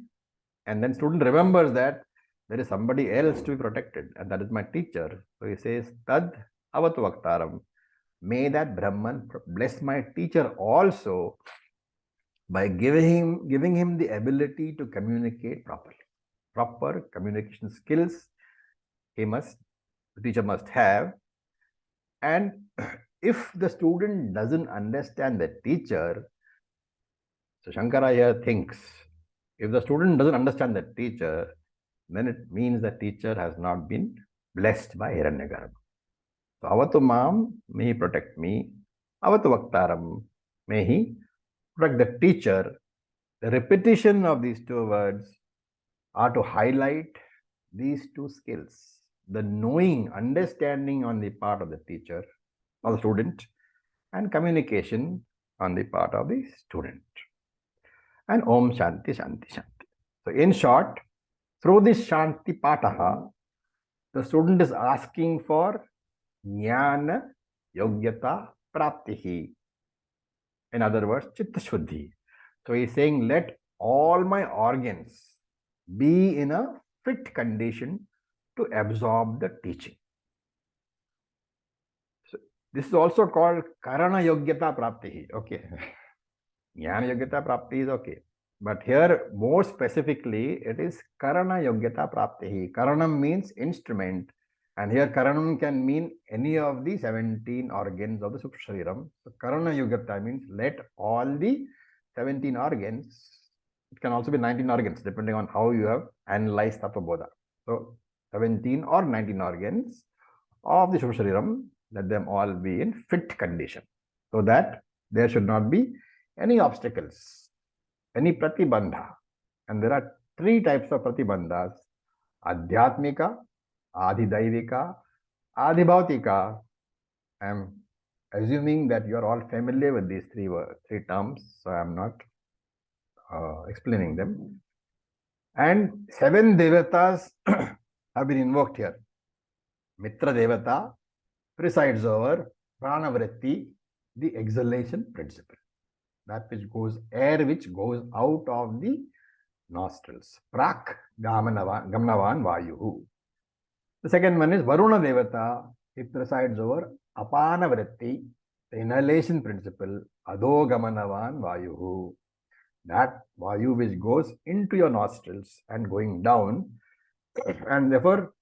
And then student remembers that there is somebody else to be protected, and that is my teacher. So he says, Tad avatu vaktaram. May that Brahman bless my teacher also by giving him the ability to communicate properly. Proper communication skills the teacher must have. And if the student doesn't understand the teacher, so Shankara here thinks, if the student doesn't understand the teacher, then it means the teacher has not been blessed by Hiranyagarbha. So avatu mam, may he protect me. Avatu vaktaram, may he protect the teacher. The repetition of these two words are to highlight these two skills. The knowing, understanding on the part of the teacher or the student, and communication on the part of the student. And Om Shanti Shanti Shanti. So in short, through this Shanti Pataha, the student is asking for Jnana Yogyata Praptihi. In other words, Chitta Shuddhi. So he is saying, let all my organs be in a fit condition to absorb the teaching. So this is also called Karana Yogyata Praptihi. Okay. Jnana Yogyata Prapti is okay. But here, more specifically, it is Karana Yogyata Praptihi. Karanam means instrument. And here Karanam can mean any of the 17 organs of the Sukshariram. So Karana Yogyata means let all the 17 organs, it can also be 19 organs, depending on how you have analyzed Tattva-bodha. So 17 or 19 organs of the Sukshariram, let them all be in fit condition, so that there should not be any obstacles, any pratibandha. And there are three types of pratibandhas: Adhyatmika, Adhidaivika, Adhibhautika. I am assuming that you are all familiar with these three terms, so I am not explaining them. And 7 devatas have been invoked here. Mitra Devata presides over Pranavritti, the exhalation principle. That which goes, air which goes out of the nostrils. Prak Gamnavan Vayu. The second one is Varuna Devata. It presides over Apana Vritti, the inhalation principle. Adho Gamanavan Vayu. That Vayu which goes into your nostrils and going down. And therefore,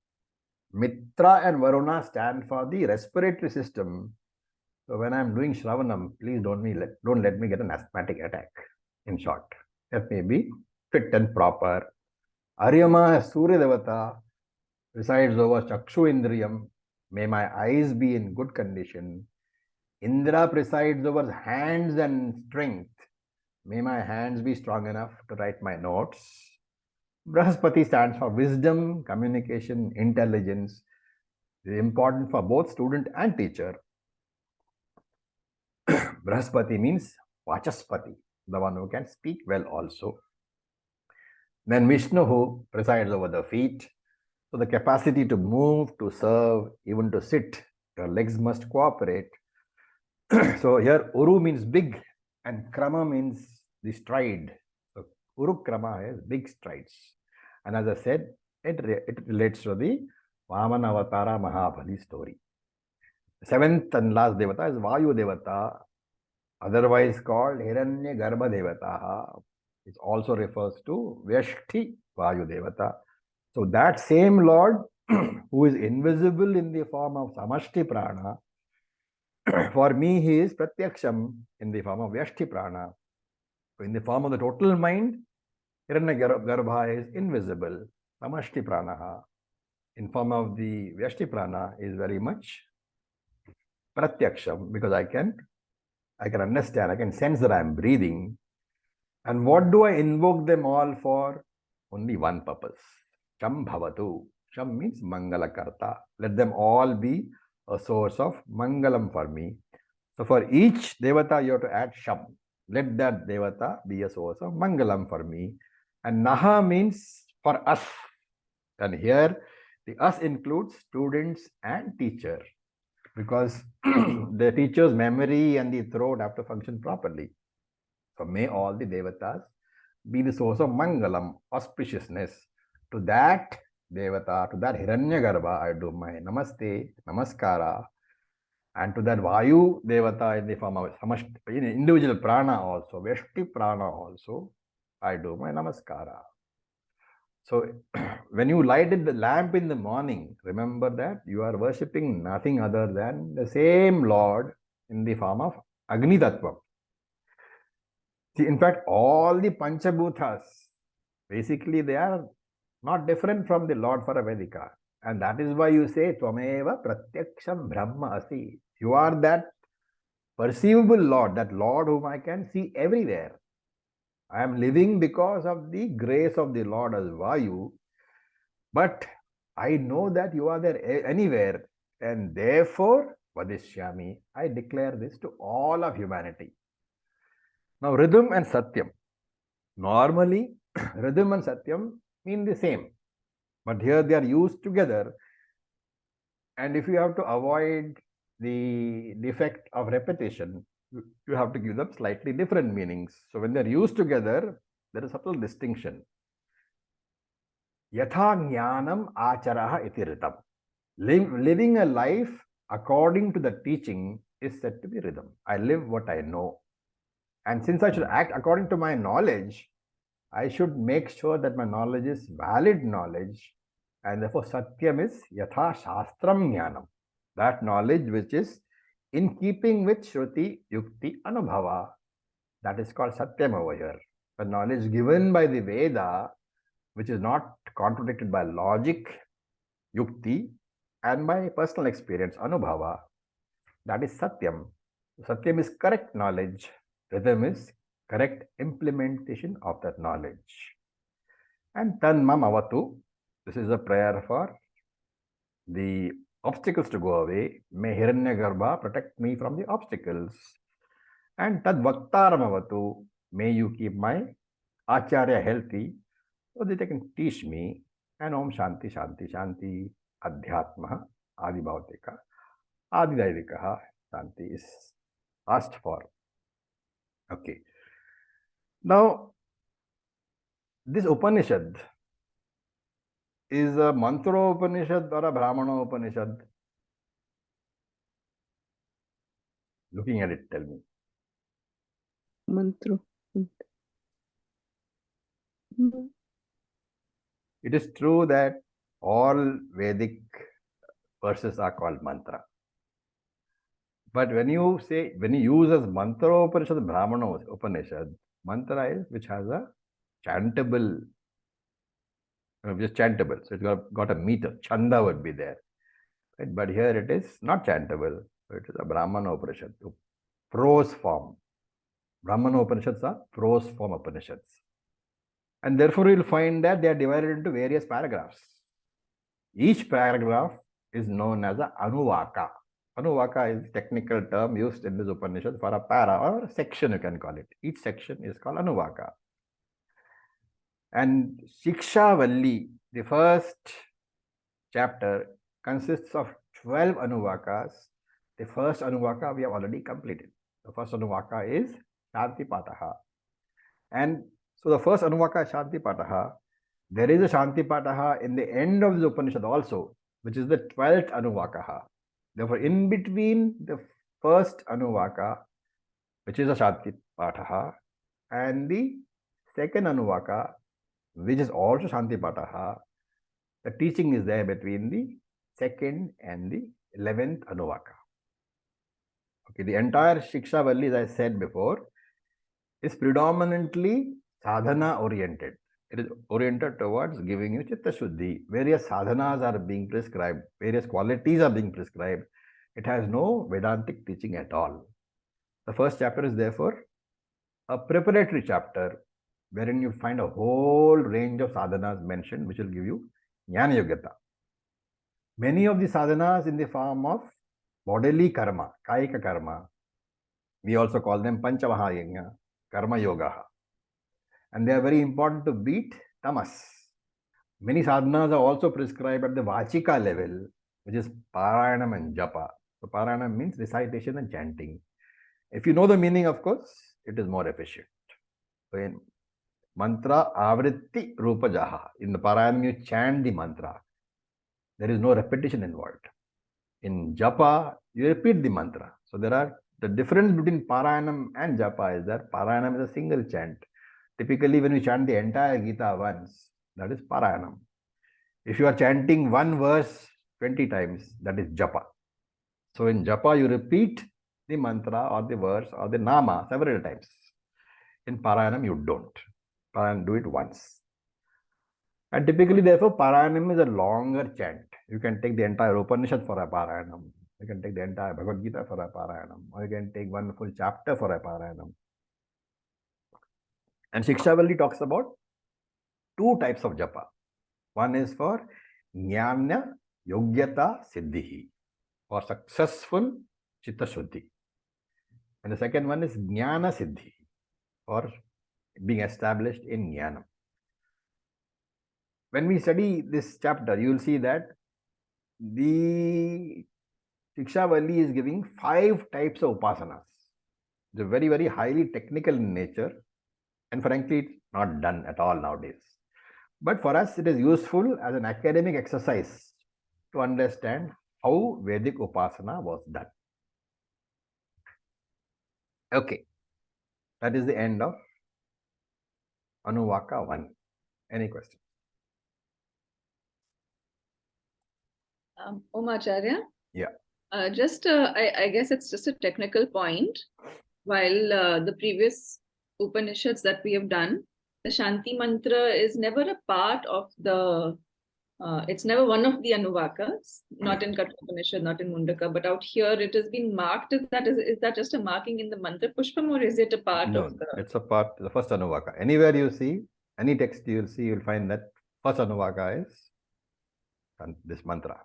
Mitra and Varuna stand for the respiratory system. So when I am doing Shravanam, please don't let me get an asthmatic attack. In short, let me be fit and proper. Aryama Surya Devata resides over Chakshu Indriyam. May my eyes be in good condition. Indra presides over hands and strength. May my hands be strong enough to write my notes. Brahaspati stands for wisdom, communication, intelligence. It is important for both student and teacher. Brahaspati means Vachaspati, the one who can speak well also. Then Vishnu, who presides over the feet. So the capacity to move, to serve, even to sit, your legs must cooperate. So here Uru means big and Krama means the stride. So Uru Krama is big strides. And as I said, it relates to the Vamana Avatara Mahabali story. The seventh and last Devata is Vayu Devata, otherwise called Hiranya Garbha Devata. It also refers to Vyashti Vayu Devata. So that same Lord who is invisible in the form of Samashti Prana, for me he is Pratyaksham in the form of Vyashti Prana. So in the form of the total mind, Hiranya Garbha is invisible, Samashti Prana. In form of the Vyashti Prana is very much Pratyaksham, because I can understand, I can sense that I am breathing. And what do I invoke them all for? Only one purpose. Sham Bhavatu. Sham means Mangalakarta. Let them all be a source of Mangalam for me. So for each Devata, you have to add Sham. Let that Devata be a source of Mangalam for me. And Naha means for us. And here, the us includes students and teacher, because the teacher's memory and the throat have to function properly. So may all the Devatas be the source of Mangalam, auspiciousness. To that Devata, to that Hiranyagarbha, I do my Namaste, Namaskara. And to that Vayu Devata in the form of individual prana also, Vyashti prana also, I do my Namaskara. So when you lighted the lamp in the morning, remember that you are worshipping nothing other than the same Lord in the form of Agni Tattva. See, in fact, all the Panchabhutas, basically they are not different from the Lord for a Vedika. And that is why you say, Tvameva Pratyaksham Brahma Asi. You are that perceivable Lord, that Lord whom I can see everywhere. I am living because of the grace of the Lord as Vayu, but I know that you are there anywhere, and therefore, Vadishyami, I declare this to all of humanity. Now, Rhythm and Satyam. Normally, Rhythm and Satyam mean the same, but here they are used together. And if you have to avoid the defect of repetition, you have to give them slightly different meanings. So when they're used together, there is a subtle distinction. Yatha jnanam acharaha iti ritam. Living a life according to the teaching is said to be rhythm. I live what I know. And since I should act according to my knowledge, I should make sure that my knowledge is valid knowledge. And therefore, Satyam is Yatha Shastram Jnanam. That knowledge which is in keeping with Shruti, Yukti, Anubhava. That is called Satyam over here. The knowledge given by the Veda, which is not contradicted by logic, Yukti, and by personal experience, Anubhava. That is Satyam. Satyam is correct knowledge. Rhythm is correct implementation of that knowledge. And Tanmam Avatu. This is a prayer for the obstacles to go away. May Hiranyagarbha protect me from the obstacles. And Tad Vaktaram Avatu. May you keep my Acharya healthy so that they can teach me. And Om Shanti Shanti Shanti Adhyatma Adibhautika Adidaivikaha Shanti is asked for. Okay. Now, this Upanishad is a Mantra Upanishad or a Brahmana Upanishad? Looking at it, tell me. Mantra. It is true that all Vedic verses are called mantra. But when you use as Mantra Upanishad, Brahmana Upanishad, mantra is which has a chantable, just chantable. So it's got a meter, chanda would be there. Right? But here it is not chantable. So it is a Brahmana Upanishad, prose form. Brahmana Upanishads are prose form Upanishads. And therefore, you'll find that they are divided into various paragraphs. Each paragraph is known as a Anuvaka. Anuvaka is a technical term used in this Upanishad for a para or a section, you can call it. Each section is called Anuvaka. And Shiksha Valli, the first chapter, consists of 12 Anuvakas, The first Anuvaka we have already completed. The first Anuvaka is Shanti Pataha. And so the first Anuvaka is Shanti Pataha. There is a Shanti Pataha in the end of the Upanishad also, which is the 12th Anuvaka. Therefore, in between the first Anuvaka, which is a Shanti Pataha, and the second Anuvaka, which is also Shanti Pataha, the teaching is there between the second and the 11th Anuvaka. Okay, the entire Shiksha Valli, as I said before, is predominantly sadhana oriented. It is oriented towards giving you Chitta Shuddhi. Various sadhanas are being prescribed, various qualities are being prescribed. It has no Vedantic teaching at all. The first chapter is therefore a preparatory chapter wherein you find a whole range of sadhanas mentioned, which will give you Jnana Yogata. Many of the sadhanas in the form of bodily karma, kayika karma. We also call them Panchamahayajna, Karma Yoga. And they are very important to beat tamas. Many sadhanas are also prescribed at the Vachika level, which is Parayanam and Japa. So Parayanam means recitation and chanting. If you know the meaning, of course, it is more efficient. So in mantra avritti rupa jaha. In the Parayanam, you chant the mantra. There is no repetition involved. In Japa, you repeat the mantra. So there are the difference between Parayanam and Japa is that Parayanam is a single chant. Typically, when we chant the entire Gita once, that is Parayanam. If you are chanting one verse 20 times, that is Japa. So in Japa, you repeat the mantra or the verse or the nama several times. In Parayanam, you don't. Parayanam, do it once. And typically, therefore, Parayanam is a longer chant. You can take the entire Upanishad for a Parayanam. You can take the entire Bhagavad Gita for a Parayanam. Or you can take one full chapter for a Parayanam. And Shiksha Valli talks about two types of japa. One is for Jnana Yogyata Siddhi, for successful Chitta Shuddhi. And the second one is Jnana Siddhi, for being established in Jnana. When we study this chapter, you will see that the Shiksha Valli is giving 5 types of upasanas. They're very, very highly technical in nature. And frankly, it's not done at all nowadays. But for us, it is useful as an academic exercise to understand how Vedic Upasana was done. Okay, that is the end of Anuvaka 1. Any questions? Acharya? Yeah. I guess it's just a technical point. While the previous Upanishads that we have done, the Shanti mantra is never a part of the, it's never one of the Anuvakas, not in Katha Upanishad, not in Mundaka, but out here it has been marked. Is that just a marking in the mantra Pushpam, or is it a part No, of the... it's a part, the first Anuvaka. Anywhere you see, any text you will see, you will find that first Anuvaka is this mantra.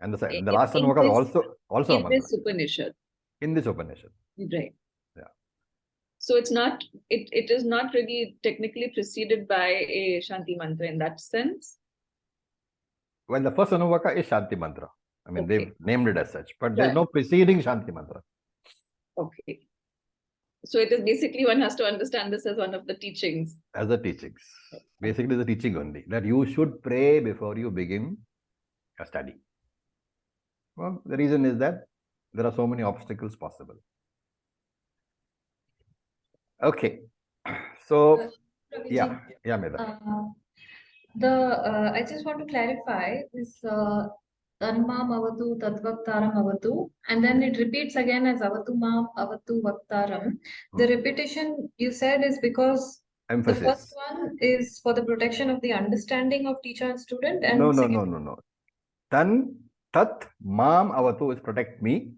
And the last Anuvaka is also a mantra. In this Upanishad. In this Upanishad. Right. Yeah. So it's not, it is not really technically preceded by a Shanti mantra in that sense. Well, the first Anuvaka is Shanti mantra. I mean, they've named it as such, but there's Right. no preceding Shanti mantra. Okay. So it is basically, one has to understand this as one of the teachings. As the teachings. Basically, the teaching only. That you should pray before you begin a study. Well, the reason is that there are so many obstacles possible. Okay. So, yeah, Medha. I just want to clarify this Tanmam Avatu Tatvaktaram Avatu, and then it repeats again as Avatu Mam Avatu Vaktaram. The repetition you said is because Emphasis. the first one is for the protection of the understanding of teacher and student, and No. Tat Mam Avatu is protect me.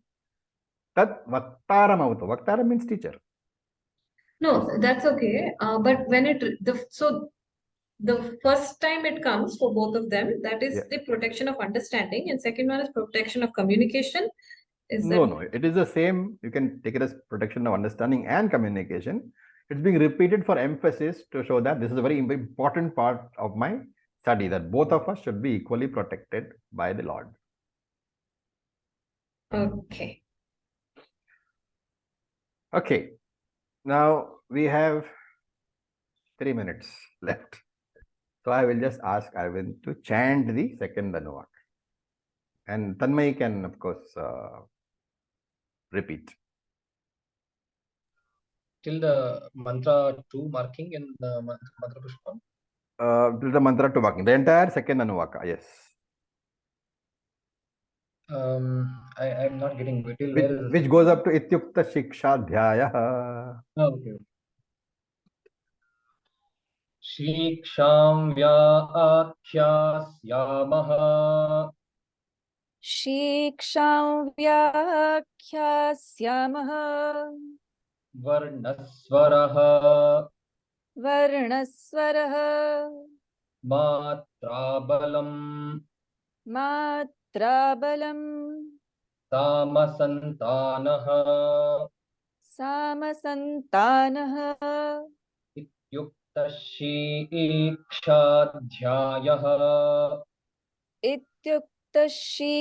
Tat Vaktaram Avatu. Vaktaram means teacher. No, that's okay. But when the first time it comes for both of them, that is the protection of understanding, and second one is protection of communication. No, it is the same. You can take it as protection of understanding and communication. It's being repeated for emphasis to show that this is a very important part of my study, that both of us should be equally protected by the Lord. Okay. Okay, now we have 3 minutes left. So I will just ask Arvind to chant the second Anuvaka. And Tanmay can, of course, repeat. Till the mantra 2 marking in the mantra pushpam. Till the mantra to marking. The entire second Anuvaka, yes. I'm not getting till Which, where is which goes up to Ityukta Shiksha Dhyaya. okay. Shiksham Vyaakhyasyaamaha Shikshaಂ ವ್ಯಾಖ್ಯಾಸ್ಯಾಮಃ Varnaswaraha ವರ್ಣಸ್ವರಃ Matrabalam ಮಾತ್ರಾಬಲಂ Tamasantanaha ಸಾಮಸಂತಾನಃ Ityuktashikshadhyayaha ಇತ್ಯುಕ್ತಶೀ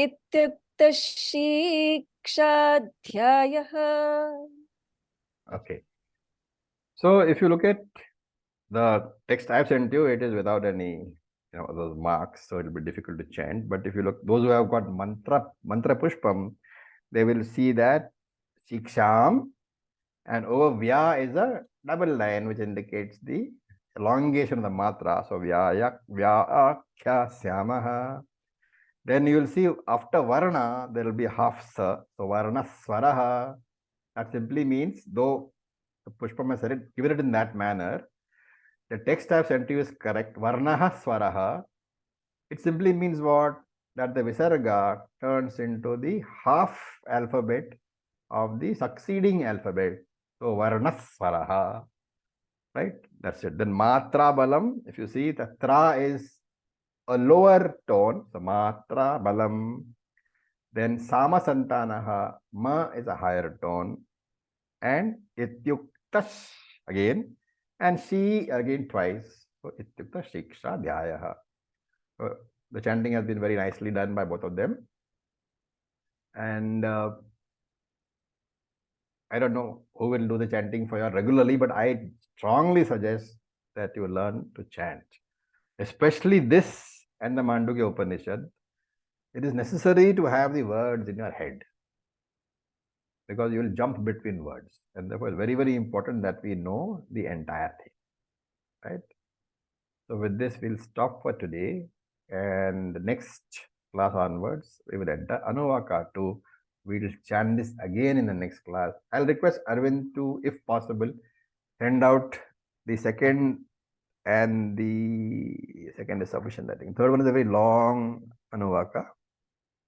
ಇತ್ಯುಕ್ತಶೀಕ್ಷಾಧ್ಯಾಯಃ. Okay. So if you look at the text I've sent you, it is without any those marks, so it will be difficult to chant. But if you look, those who have got mantra pushpam, they will see that Shiksham and over Vya is a double line which indicates the elongation of the matra. So Vyaakhya Syamaha. Then you will see after Varna, there will be half Sa. So Varna Swaraha. That simply means, though the Pushpam has said it, given it in that manner, the text I have sent you is correct. Varnaha Swaraha. It simply means what? That the Visarga turns into the half alphabet of the succeeding alphabet. So Varnaswaraha. Right? That's it. Then Matra Balam, if you see, the Tra is a lower tone. So Matra Balam. Then Sama Santanaha, Ma is a higher tone. And Ityuktash again. And She again twice. So Ityukta Shiksha Dhyayaha. So the chanting has been very nicely done by both of them. And I don't know who will do the chanting for you regularly, but I strongly suggest that you learn to chant. Especially this and the Mandukya Upanishad. It is necessary to have the words in your head, because you will jump between words. And therefore, it's very, very important that we know the entire thing. Right? So with this, we'll stop for today. And the next class onwards, we will enter Anuvaka 2. We will chant this again in the next class. I'll request Arvind to, if possible, send out the second, and the second is sufficient, I think. Third one is a very long Anuvaka.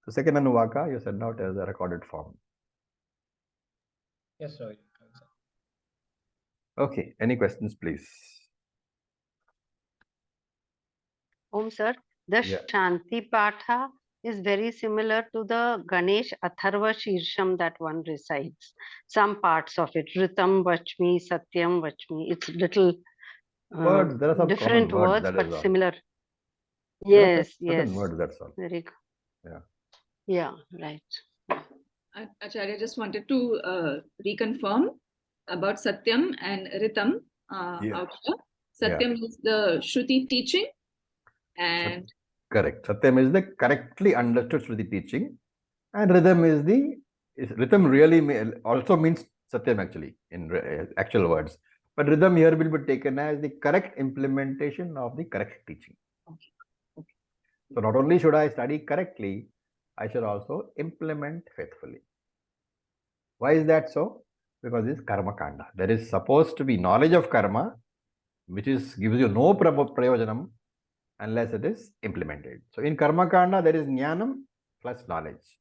So second Anuvaka, you send out as a recorded form. Yes, Ravi. Okay. Any questions, please? Om sir, the Yeah. Shanti Patha is very similar to the Ganesh Atharva Shirsham that one recites. Some parts of it, Ritam Vachmi, Satyam Vachmi, it's little Words, there are some different common words, words, that but is all. similar. There are Yes, certain yes. words, that's all. Very good. Yeah. Yeah, right. Acharya just wanted to reconfirm about Satyam and Ritam Yeah. out here. Satyam is the Shruti teaching, and Correct. Satyam is the correctly understood Shruti teaching, and Rhythm is Rhythm really also means Satyam actually in actual words. But Rhythm here will be taken as the correct implementation of the correct teaching. So not only should I study correctly, I should also implement faithfully. Why is that so? Because it's karma kanda. There is supposed to be knowledge of karma, which gives you no prayojanam unless it is implemented. So in karma kanda, there is jnanam plus knowledge.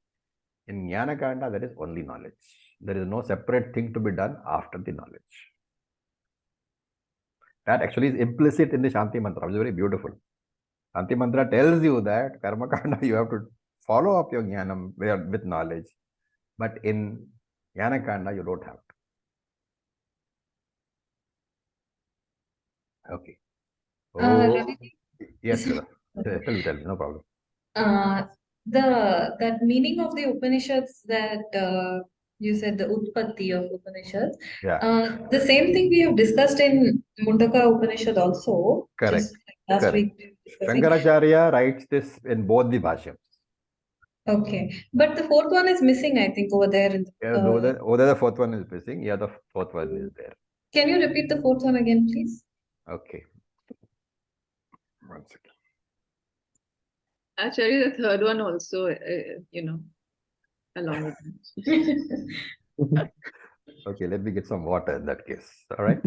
In jnana kanda, there is only knowledge. There is no separate thing to be done after the knowledge. That actually is implicit in the Shanti mantra, which is very beautiful. Shanti mantra tells you that karma kanda, you have to follow up your jnanam with knowledge. But in jnana kanda, you don't have to. Okay. Ravi, Yes, sir. Tell me, no problem. that meaning of the Upanishads that you said the Utpatti of Upanishads. Yeah, The same thing we have discussed in Mundaka Upanishad also. correct. Just like last Correct. week. we were discussing. Shankaracharya writes this in both the bhashyams. Okay, but the fourth one is missing, I think, over there. Yeah, the fourth one is missing. Yeah, the fourth one is there. Can you repeat the fourth one again, please? Okay. One second. Acharya, the third one also, along with it. Okay, let me get some water in that case. All right.